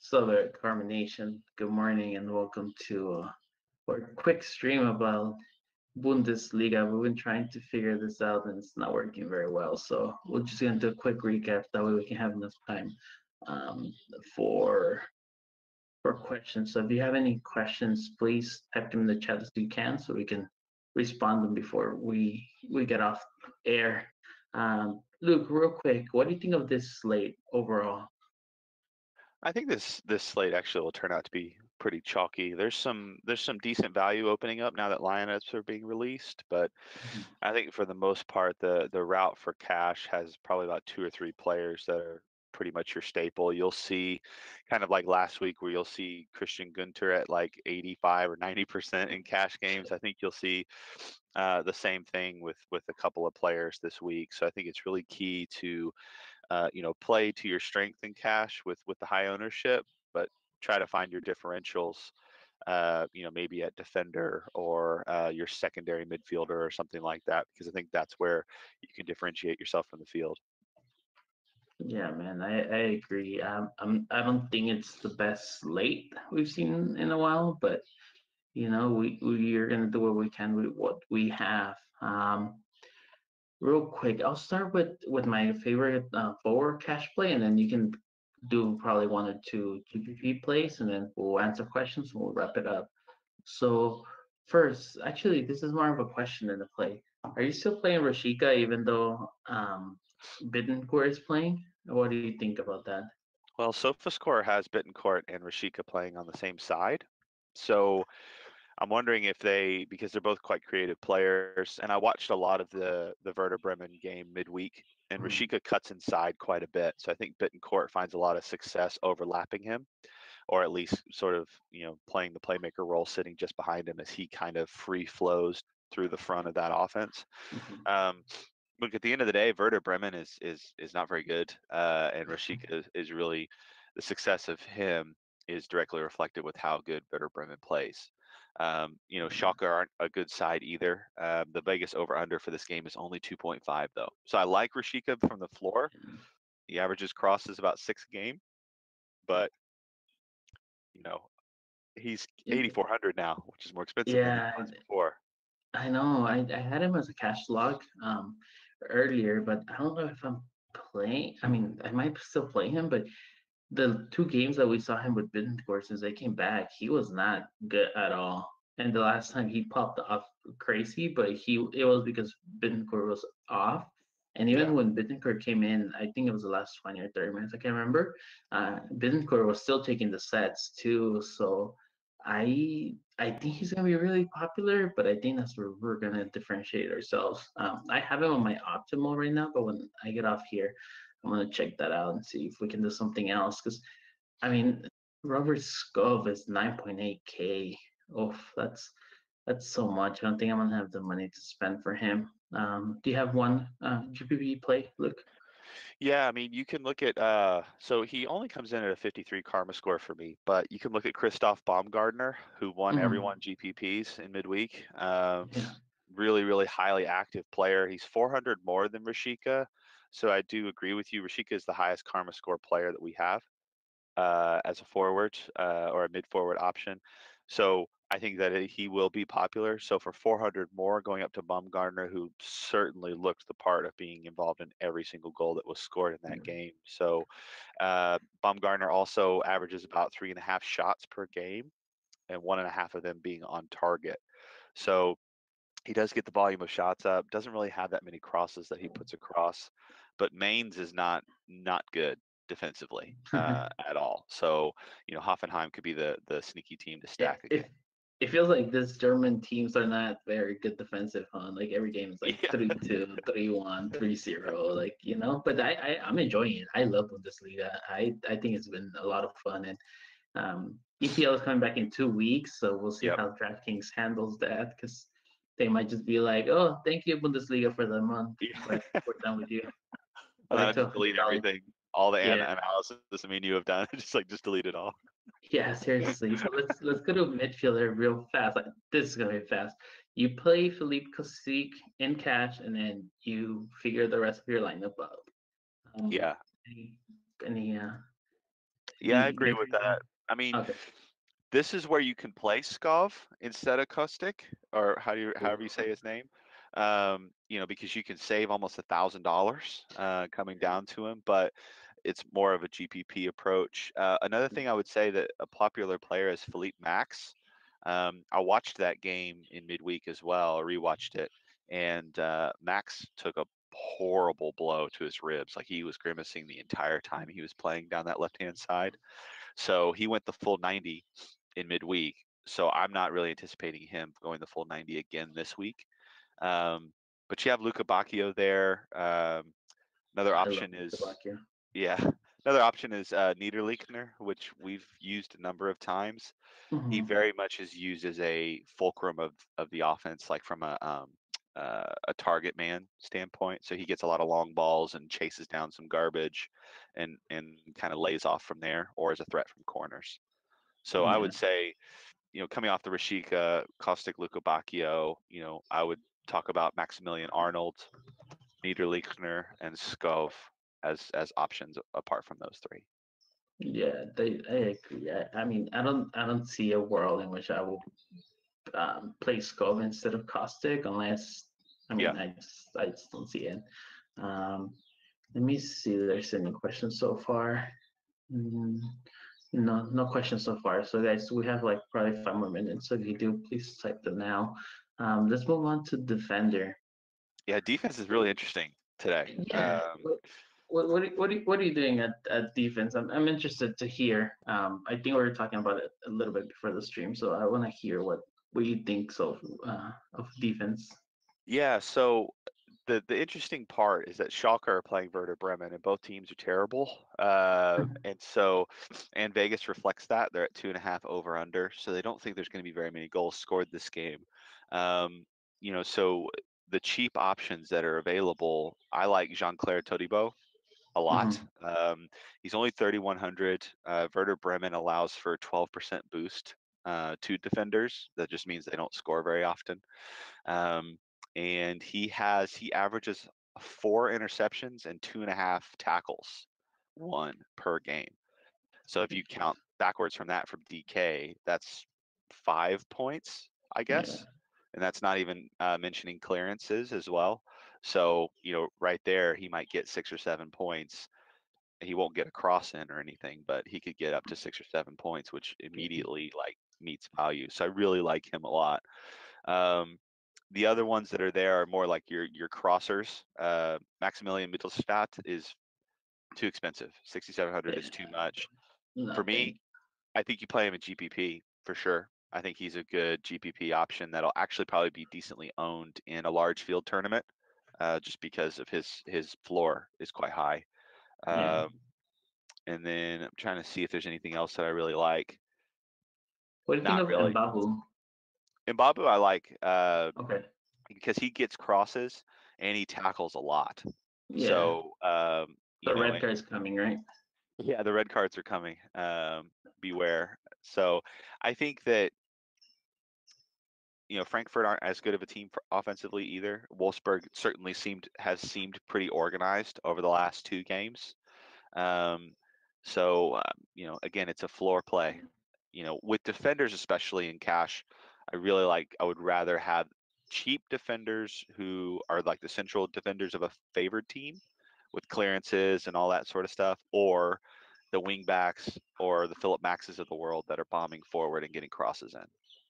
So, Carmination, good morning and welcome to our quick stream about Bundesliga. We've been trying to figure this out and it's not working very well. So, we're just going to do a quick recap. That way, we can have enough time um, for questions. So, if you have any questions, please type them in the chat as you can so we can respond them before we get off air. Luke, real quick, what do you think of this slate overall? I think this slate actually will turn out to be pretty chalky. There's some decent value opening up now that lineups are being released, but I think for the most part the route for cash has probably about two or three players that are pretty much your staple. You'll see kind of like last week where you'll see Christian Gunter at like 85 or 90% in cash games. I think you'll see the same thing with a couple of players this week. So I think it's really key to play to your strength in cash with the high ownership, but try to find your differentials. Maybe at defender or your secondary midfielder or something like that, because I think that's where you can differentiate yourself from the field. Yeah, man, I agree. I don't think it's the best slate we've seen in a while, but we are gonna do what we can with what we have. Real quick, I'll start with my favorite forward cash play, and then you can do probably one or two GPP plays, and then we'll answer questions and we'll wrap it up. So first, actually, this is more of a question than a play. Are you still playing Rashika even though Bittencourt is playing? What do you think about that? Well, SofaScore has Bittencourt and Rashika playing on the same side. So I'm wondering if because they're both quite creative players, and I watched a lot of the Werder Bremen game midweek, and Hmm. Rashika cuts inside quite a bit. So I think Bittencourt finds a lot of success overlapping him, or at least sort of playing the playmaker role, sitting just behind him as he kind of free flows through the front of that offense. Hmm. Um, Look, at the end of the day, Werder Bremen is not very good, and Rashika is really the success of him is directly reflected with how good Werder Bremen plays. Schalke aren't a good side either. The Vegas over under for this game is only 2.5 though, so I like Rashika from the floor. He averages crosses about 6 a game, but you know he's Yeah, 8,400 now, which is more expensive than he yeah, was before. I know. I had him as a cash log earlier, but I don't know if I'm playing. I mean, I might still play him, but the two games that we saw him with Bittencourt since they came back, he was not good at all. And the last time he popped off crazy, but it was because Bittencourt was off. And Yeah. even when Bittencourt came in, I think it was the last 20 or 30 minutes, I can't remember. Bittencourt was still taking the sets too. So I think he's gonna be really popular, but I think that's where we're gonna differentiate ourselves. I have him on my optimal right now, but when I get off here, I'm gonna check that out and see if we can do something else. Because I mean, Robert Scove is 9.8K. Oh, that's so much. I don't think I'm gonna have the money to spend for him. Do you have one GPP play? Look. Yeah, I mean, you can look at so he only comes in at a 53 karma score for me, but you can look at Christoph Baumgartner, who won Mm, everyone GPPs in midweek. yeah. Really, really highly active player. He's 400 more than Rashika, so I do agree with you. Rashika is the highest karma score player that we have as a forward or a mid forward option. So I think that he will be popular. So for 400 more, going up to Baumgartner, who certainly looked the part of being involved in every single goal that was scored in that game. So Baumgartner also averages about 3.5 shots per game, and 1.5 of them being on target. So he does get the volume of shots up. Doesn't really have that many crosses that he puts across, but Mainz is not good defensively at all. So Hoffenheim could be the sneaky team to Yeah, stack if again. it feels like this German teams are not very good defensive, huh? Like every game is like Yeah, 3-2, 3-1, 3-0, like But I'm enjoying it. I love Bundesliga. I think it's been a lot of fun, and EPL is coming back in 2 weeks, so we'll see yep. how DraftKings handles that because they might just be like, "Oh, thank you Bundesliga for the month, Yeah. but we're done with you." I And then like I to just delete $100. everything, all the Yeah, analysis I mean you have done, just delete it all. yeah, seriously. So let's go to midfielder real fast. Like this is gonna be fast. You play Philippe Kostic in cash, and then you figure the rest of your lineup up. Um, Yeah, any any Yeah, I agree with that. I mean, Okay. this is where you can play Skov instead of Caustic, or however you say his name. Because you can save almost $1,000 coming down to him, but it's more of a GPP approach. Another thing I would say that a popular player is Philippe Max. I watched that game in midweek as well, rewatched it, and Max took a horrible blow to his ribs. Like he was grimacing the entire time he was playing down that left-hand side. So he went the full 90 in midweek. So I'm not really anticipating him going the full 90 again this week. Um, but you have Luca Bacchio there. Another I love option is, Slovakia. yeah, another option is Niederlechner, which we've used a number of times. He Mhm. very much is used as a fulcrum of the offense, like from a target man standpoint. So he gets a lot of long balls and chases down some garbage, and kind of lays off from there, or as a threat from corners. So I Yeah. would say, coming off the Rashika, Caustic, Luka Bacchio, I would talk about Maximilian Arnold, Niederlechner, and Skov as options apart from those three. Yeah, I agree. I mean, I don't see a world in which I will play Scove instead of Caustic unless, I Yeah. mean, I just don't see it. Um, Let me see if there's any questions so far. Mm, no questions so far. So guys, we have like probably 5 more minutes. So if you do, please type them now. Let's move on to Defender. Yeah, defense is really interesting today. Yeah. What are you doing at defense? I'm interested to hear. I think we were talking about it a little bit before the stream, so I want to hear what you think of defense. Yeah, so the interesting part is that Schalke are playing Werder Bremen, and both teams are terrible. And Vegas reflects that. They're at 2.5 over under, so they don't think there's going to be very many goals scored this game. So the cheap options that are available, I like Jean-Claire Todibo a lot. Mhm. He's only 3,100. Werder Bremen allows for 12% boost to defenders. That just means they don't score very often. Um, and he averages 4 interceptions and 2.5 tackles, one per game. So if you count backwards from that from DK, that's 5 points, I Yeah. guess. And that's not even mentioning clearances as well. So, right there, he might get 6 or 7 points. He won't get a cross in or anything, but he could get up to 6 or 7 points, which immediately like meets value. So I really like him a lot. Um, the other ones that are there are more like your crossers. Maximilian Mittelstadt is too expensive. 6,700 is Yeah. too much for me. Nothing. I think you play him in GPP for sure. I think he's a good GPP option that'll actually probably be decently owned in a large field tournament, just because of his floor is quite high. Yeah. Um, and then I'm trying to see if there's anything else that I really like. What do you think Not of really. Mbabu? Mbabu I like Okay. because he gets crosses and he tackles a lot. Yeah. So The red and card's coming, right? yeah, the red cards are coming. Beware. So I think that Frankfurt aren't as good of a team offensively either. Wolfsburg certainly has seemed pretty organized over the last 2 games. Um, again, it's a floor play. With defenders, especially in cash, I would rather have cheap defenders who are like the central defenders of a favored team with clearances and all that sort of stuff, or the wing backs or the Philip Maxes of the world that are bombing forward and getting crosses in.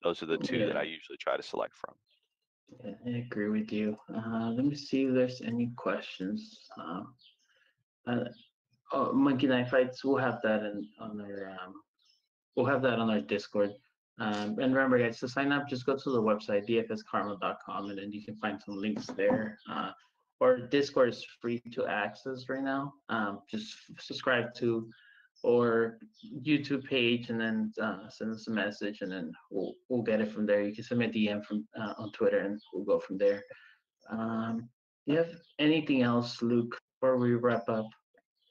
Those are the two that Yeah. I usually try to select from. Yeah, I agree with you. Let me see if there's any questions. Uh, Monkey Knife Fights. We'll have that on our Discord. And remember, guys, to sign up, just go to the website dfskarma.com, and then you can find some links there. Or Discord is free to access right now. Just subscribe to or YouTube page, and then send us a message, and then we'll get it from there. You can send me a DM from on Twitter, and we'll go from there. Um, do you have anything else, Luke, before we wrap up?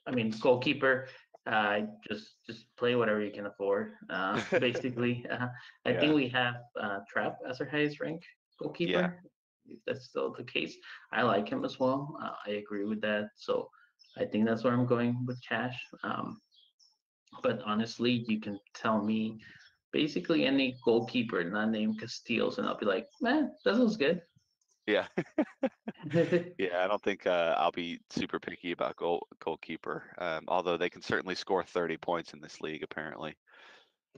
I mean, goalkeeper. Just play whatever you can afford. Basically, I think Yeah, we have Trapp as our highest rank yeah, goalkeeper. If that's still the case, I like him as well. I agree with that. So I think that's where I'm going with cash. But honestly, you can tell me basically any goalkeeper not named Castiles, and I'll be like, man, that sounds good. Yeah. Yeah, I don't think I'll be super picky about goalkeeper. Although they can certainly score 30 points in this league, apparently.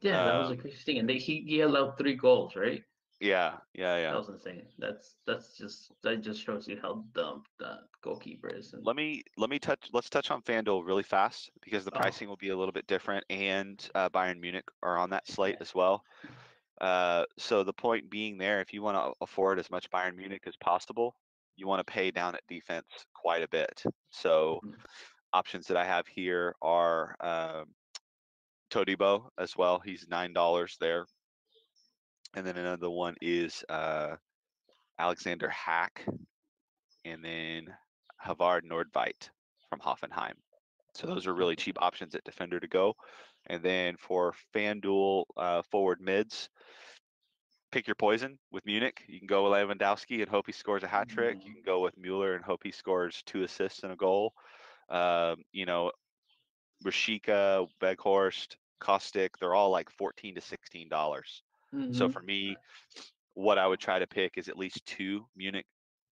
Yeah, that was a Um, crazy thing, and he allowed 3 goals, right? yeah, yeah, That yeah. was insane. That just shows you how dumb the goalkeeper is. And Let's touch on FanDuel really fast because the oh, pricing will be a little bit different, and Bayern Munich are on that slate yeah. as well. So the point being there, if you want to afford as much Bayern Munich as possible, you want to pay down at defense quite a bit. So Mhm. options that I have here are Todibo as well. He's $9 there, and then another one is Alexander Hack, and then Havard Nordveit from Hoffenheim. So those are really cheap options at defender to go. And then for FanDuel forward mids, pick your poison with Munich. You can go with Lewandowski and hope he scores a hat trick. You Mhm. can go with Mueller and hope he scores 2 assists and a goal. You know, Rashika, Beghorst, Caustic, they're all like $14 to $16. So Mhm. for me, what I would try to pick is at least 2 Munich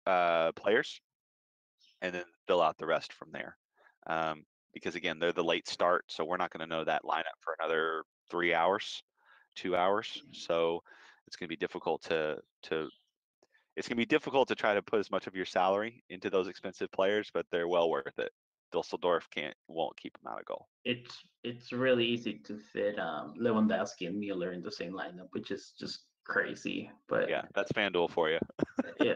players and then fill out the rest from there. Because again, they're the late start, so we're not going to know that lineup for another 3 hours, 2 hours. So it's going to be difficult to it's going to be difficult to try to put as much of your salary into those expensive players, but they're well worth it. Dusseldorf won't keep them out of goal. It's really easy to fit Lewandowski and Mueller in the same lineup, which is just crazy. But Yeah, that's FanDuel for you. yeah,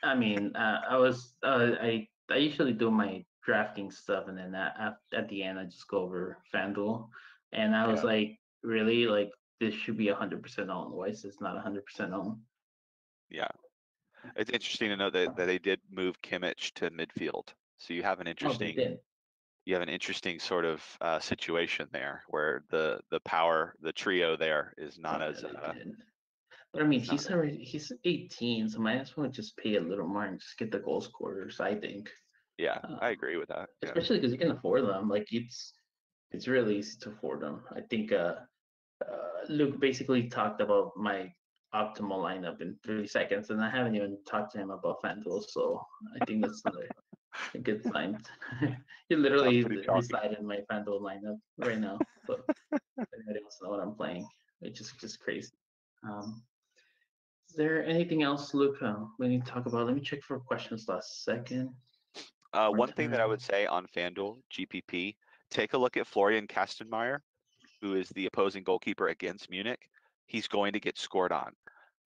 I mean, I usually do my drafting stuff, and then at the end I just go over FanDuel, and I was Yeah, like, really, like this should be 100% owned. Why is this not 100% owned? yeah. It's interesting to know that they did move Kimmich to midfield. So Oh, they did. you have an interesting sort of situation there where the trio there is not Oh yeah, as they did. But I mean, it's not he's 18, so might as well just pay a little more and just get the goal scorers. I think, yeah, I um, agree with that. Yeah. especially because you can afford them. Like it's really easy to afford them. I think Luke basically talked about my optimal lineup in 3 seconds, and I haven't even talked to him about FanDuel, so I think that's not a good sign. He Sounds literally pretty chalky. recited my FanDuel lineup right now, so anybody else know what I'm playing, which is just crazy. Um, is there anything else, Luke, we need to talk about? Let me check for questions last second. More One thing that I time. would say on FanDuel GPP, take a look at Florian Kastenmeier, who is the opposing goalkeeper against Munich. He's going to get scored on,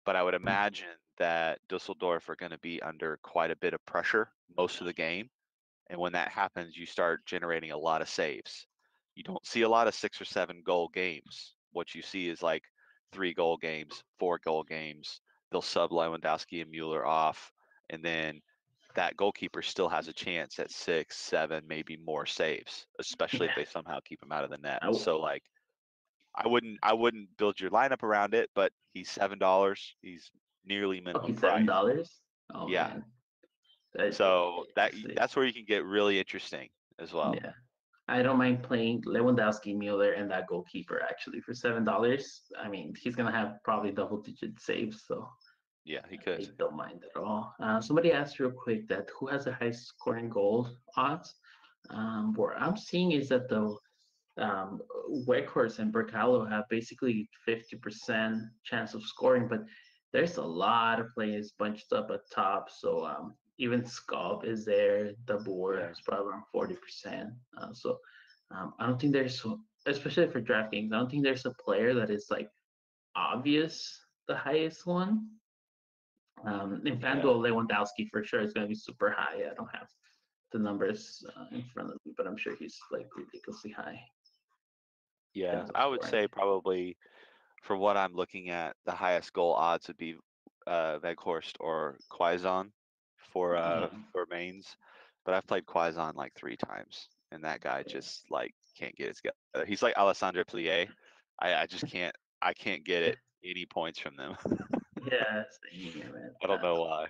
but I would imagine that Dusseldorf are going to be under quite a bit of pressure most of the game. And when that happens, you start generating a lot of saves. You don't see a lot of 6 or 7 goal games. What you see is like 3 goal games, 4 goal games. They'll sub Lewandowski and Mueller off, and then that goalkeeper still has a chance at 6, 7, maybe more saves, especially if Yeah, they somehow keep him out of the net. I w- So like I wouldn't build your lineup around it, but he's $7. He's nearly okay, minimum seven price. dollars. Oh Yeah. man, that, So it's, that's where you can get really interesting as well. yeah. I don't mind playing Lewandowski, Mueller, and that goalkeeper actually for $7. I mean, he's gonna have probably double-digit saves, so Yeah, he could. I don't mind at all. Somebody asked real quick that who has the highest scoring goal odds. What I'm seeing is that the um, Weghorst and Bergalo have basically 50% chance of scoring, but there's a lot of players bunched up at top. So even Scalp is there. The Boer Yeah. is probably around 40%. I don't think there's, especially for DraftKings, I don't think there's a player that is like obvious the highest one. In Yeah. FanDuel, Lewandowski for sure is going to be super high. I don't have the numbers in front of me, but I'm sure he's like ridiculously high in Yeah. terms of I would scoring. say probably from what I'm looking at, the highest goal odds would be Weghorst or Quaison for mains. But I've played Quaison like 3 times, and that guy just like can't get it together. He's like Alessandro Plie. I just can't get it any points from them. Yeah, same here, man. I don't know why.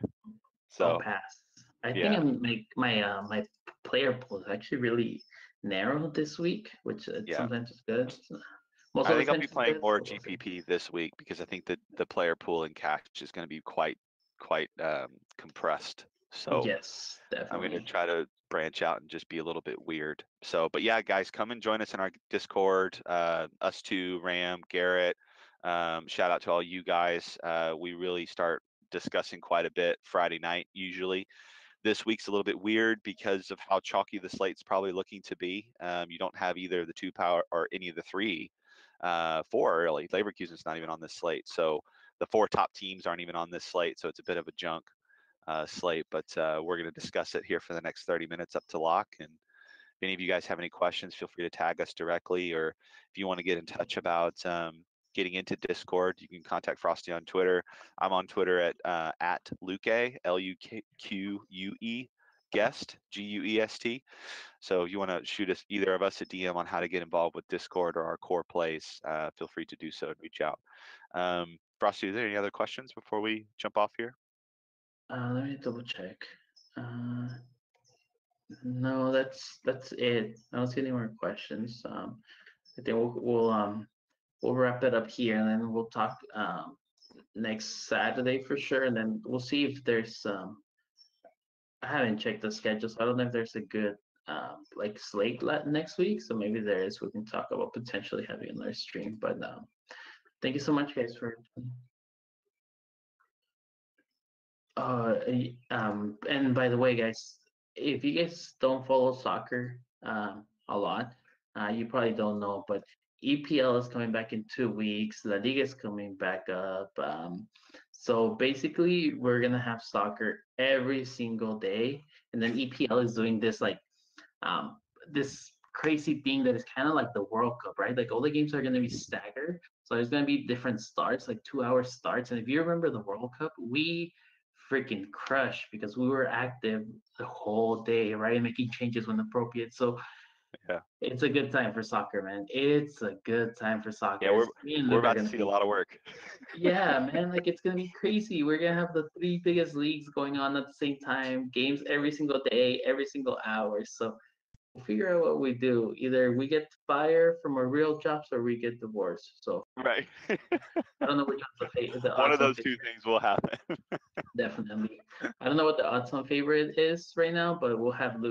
I'll So pass. I think yeah. I'm my player pool is actually really narrow this week, which Yeah. sometimes is good. Most I of the think I'll times be it's playing good. more So we'll see. GPP this week because I think that the player pool in cash is going to be quite compressed. So Yes, I'm going to definitely. try to branch out and just be a little bit weird. So, but yeah, guys, come and join us in our Discord. Us two, Ram, Garrett. Shout out to all you guys. We really start discussing quite a bit Friday night usually. This week's a little bit weird because of how chalky the slate's probably looking to be. You don't have either the two power or any of the three. Four really. Leverkusen's not even on this slate. So the four top teams aren't even on this slate. So it's a bit of a junk slate. But we're going to discuss it here for the next 30 minutes up to lock. And if any of you guys have any questions, feel free to tag us directly. Or if you want to get in touch about getting into Discord, you can contact Frosty on Twitter. I'm on Twitter at Luque, Luque, guest, Guest. So if you want to shoot us, either of us, a DM on how to get involved with Discord or our core plays, feel free to do so and reach out. Frosty, is there any other questions before we jump off here? Let me double check. No, that's it. I don't see any more questions. I think we'll wrap it up here, and then we'll talk next Saturday for sure, and then we'll see if there's I haven't checked the schedule, so I don't know if there's a good like slate next week. So maybe there is. We can talk about potentially having another stream. But thank you so much, guys, for. And by the way, guys, if you guys don't follow soccer a lot, you probably don't know, but EPL is coming back in 2 weeks. La Liga is coming back up. So basically, we're gonna have soccer every single day, and then EPL is doing this like um, this crazy thing that is kind of like the World Cup, right? Like all the games are gonna be staggered, so there's gonna be different starts, like 2 hour starts. And if you remember the World Cup, we freaking crushed because we were active the whole day, right? Making changes when appropriate. So Yeah. it's a good time for soccer, man. It's a good time for Yeah, soccer. we're Me and we're Luke are about to gonna see a be, lot of work. yeah, man. Like it's gonna be crazy. We're gonna have the three biggest leagues going on at the same time, games every single day, every single hour. So we'll figure out what we do. Either we get fired from our real jobs or we get divorced. So Right. I don't know which one's the One odds of on those favor. two things will happen. Definitely. I don't know what the odds on favorite is right now, but we'll have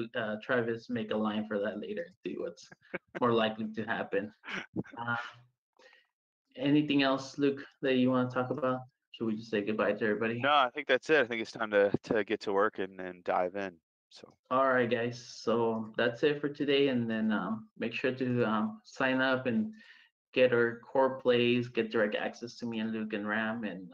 Travis make a line for that later and see what's more likely to happen. Uh, Anything else, Luke, that you want to talk about? Should we just say goodbye to everybody? No, I think that's it. I think it's time to get to work and dive in. So All right, guys. So that's it for today. And then make sure to sign up and get our core plays, get direct access to me and Luke and Ram, and